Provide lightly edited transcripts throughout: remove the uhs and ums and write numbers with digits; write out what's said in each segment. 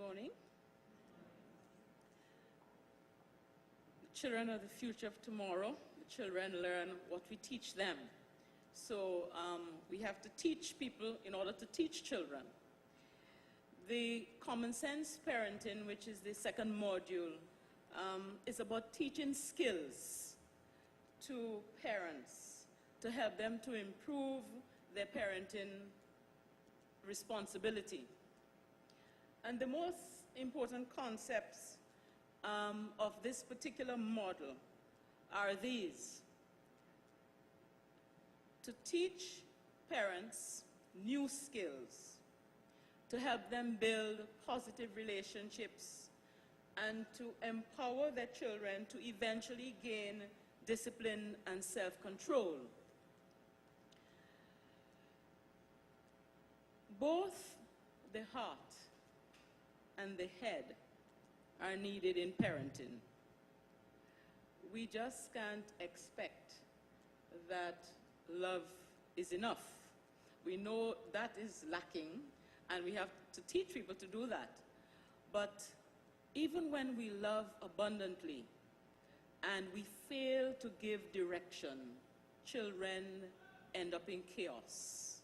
morning. The children are the future of tomorrow. The children learn what we teach them. So we have to teach people in order to teach children. The common sense parenting, which is the second module, is about teaching skills to parents to help them to improve their parenting responsibility. And the most important concepts of this particular model are these: to teach parents new skills, to help them build positive relationships, and to empower their children to eventually gain discipline and self-control. Both the heart and the head are needed in parenting. We just can't expect that love is enough. We know that is lacking, and we have to teach people to do that. But even when we love abundantly and we fail to give direction, children end up in chaos.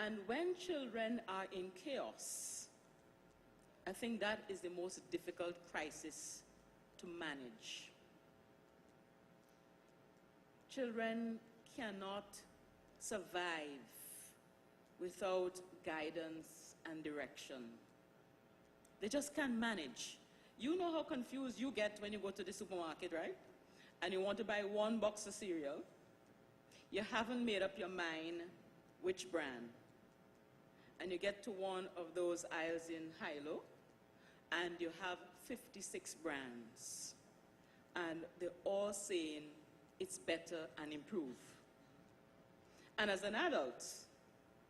And when children are in chaos, I think that is the most difficult crisis to manage. Children cannot survive without guidance and direction. They just can't manage. You know how confused you get when you go to the supermarket, right? And you want to buy one box of cereal. You haven't made up your mind which brand. And you get to one of those aisles in high-low, and you have 56 brands. And they're all saying it's better and improve. And as an adult,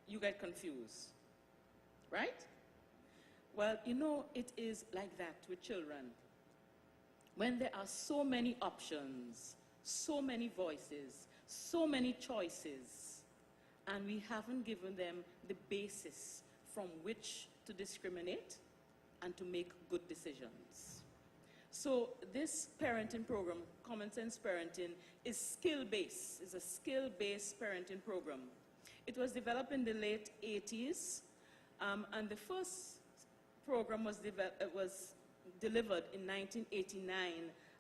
you get confused, right? Well, you know, it is like that with children. When there are so many options, so many voices, so many choices, and we haven't given them the basis from which to discriminate and to make good decisions. So this parenting program, Common Sense Parenting, is skill-based. It's a skill-based parenting program. It was developed in the late 80s, and the first program was delivered in 1989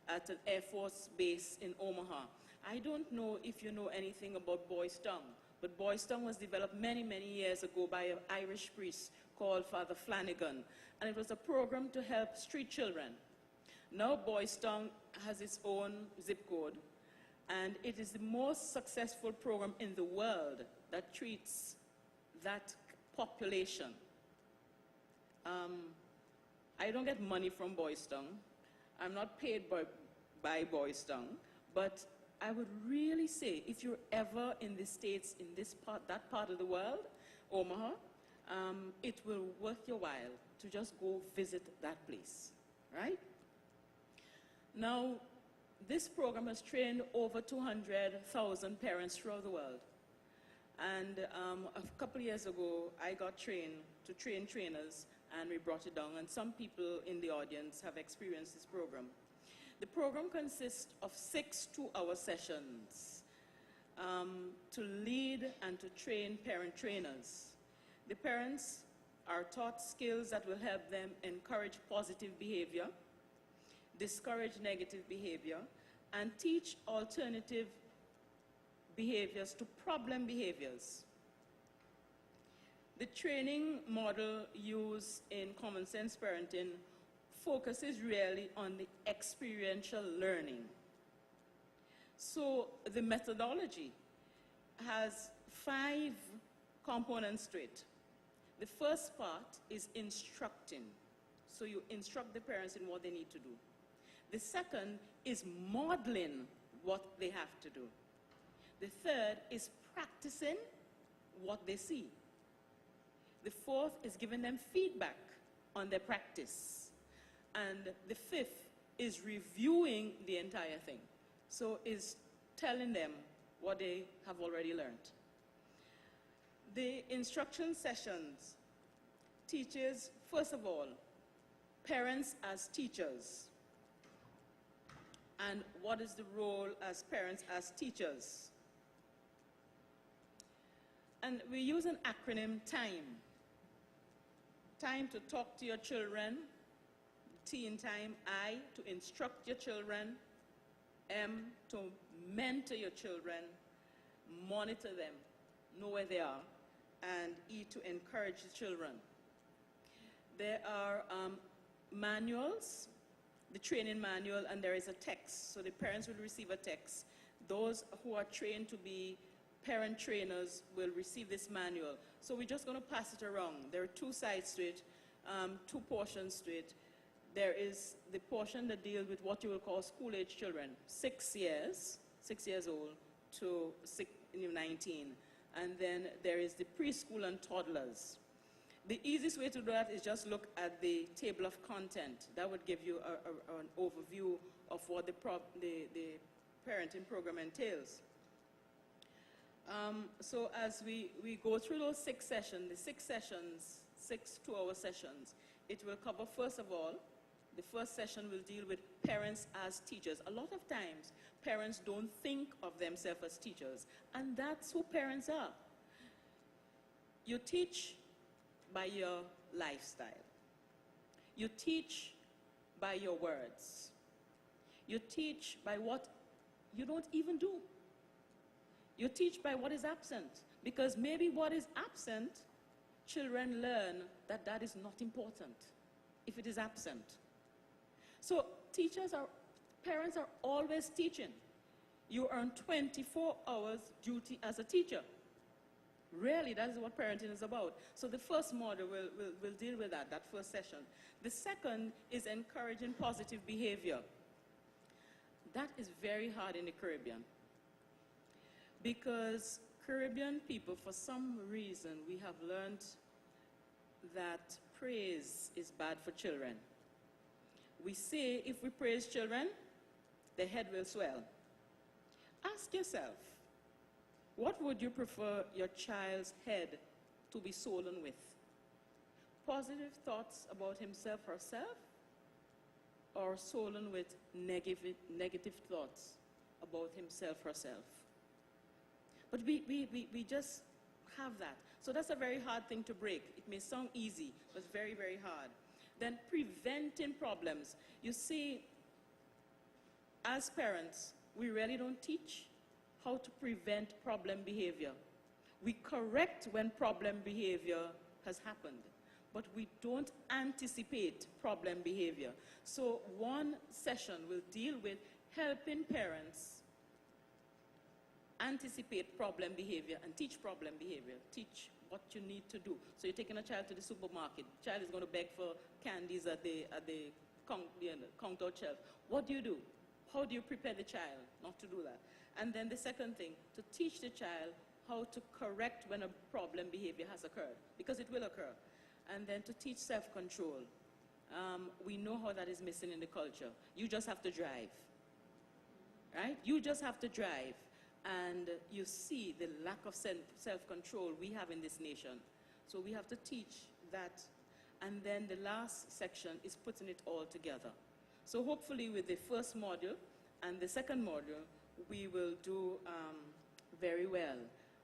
at an Air Force base in Omaha. I don't know if you know anything about Boys' Town, but Boys' Town was developed many, many years ago by an Irish priest called Father Flanagan, and it was a program to help street children. Now Boys' Town has its own zip code, and it is the most successful program in the world that treats that population. I don't get money from Boys' Town. I'm not paid by Boys' Town, but I would really say if you're ever in the States, in that part of the world, Omaha, it will worth your while to just go visit that place, right? Now, this program has trained over 200,000 parents throughout the world. And a couple of years ago, I got trained to train trainers, and we brought it down. And some people in the audience have experienced this program. The program consists of 6 two-hour sessions to lead and to train parent trainers. The parents are taught skills that will help them encourage positive behavior, discourage negative behavior, and teach alternative behaviors to problem behaviors. The training model used in Common Sense Parenting focuses really on the experiential learning. So the methodology has 5 components to it. The first part is instructing. So you instruct the parents in what they need to do. The second is modeling what they have to do. The third is practicing what they see. The fourth is giving them feedback on their practice. And the fifth is reviewing the entire thing. So is telling them what they have already learned. The instruction sessions teaches, first of all, parents as teachers. And what is the role as parents as teachers? And we use an acronym, TIME. Time to talk to your children, teen time, I, to instruct your children, M, to mentor your children, monitor them, know where they are, and E, to encourage the children. There are manuals, the training manual, and there is a text. So the parents will receive a text. Those who are trained to be parent trainers will receive this manual. So we're just going to pass it around. There are two sides to it, two portions to it. There is the portion that deals with what you will call school-age children, 6 years old to 19. And then there is the preschool and toddlers. The easiest way to do that is just look at the table of content. That would give you an overview of what the parenting program entails. So as we go through those 6 sessions, the 6 sessions, 6 2-hour sessions, it will cover, first of all, the first session will deal with parents as teachers. A lot of times, parents don't think of themselves as teachers, and that's who parents are. You teach by your lifestyle. You teach by your words. You teach by what you don't even do. You teach by what is absent, because maybe what is absent, children learn that that is not important if it is absent. So parents are always teaching. You earn 24 hours duty as a teacher. Really, that is what parenting is about. So the first module will deal with that first session. The second is encouraging positive behavior. That is very hard in the Caribbean, because Caribbean people, for some reason, we have learned that praise is bad for children. We say if we praise children, the head will swell. Ask yourself, what would you prefer your child's head to be swollen with? Positive thoughts about himself or herself, or swollen with negative thoughts about himself or herself? But we just have that. So that's a very hard thing to break. It may sound easy, but it's very, very hard. Then preventing problems. You see, as parents, we really don't teach how to prevent problem behavior. We correct when problem behavior has happened, but we don't anticipate problem behavior. So one session will deal with helping parents anticipate problem behavior and teach problem behavior, teach what you need to do. So you're taking a child to the supermarket. Child is going to beg for candies at the counter shelf. What do? How do you prepare the child not to do that? And then the second thing, to teach the child how to correct when a problem behavior has occurred, because it will occur. And then to teach self-control. We know how that is missing in the culture. You just have to drive, right? You just have to drive. And you see the lack of self-control we have in this nation. So we have to teach that. And then the last section is putting it all together. So hopefully with the first module and the second module, we will do very well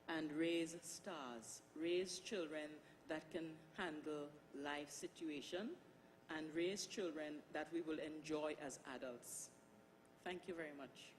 and raise stars, raise children that can handle life situation, and raise children that we will enjoy as adults. Thank you very much.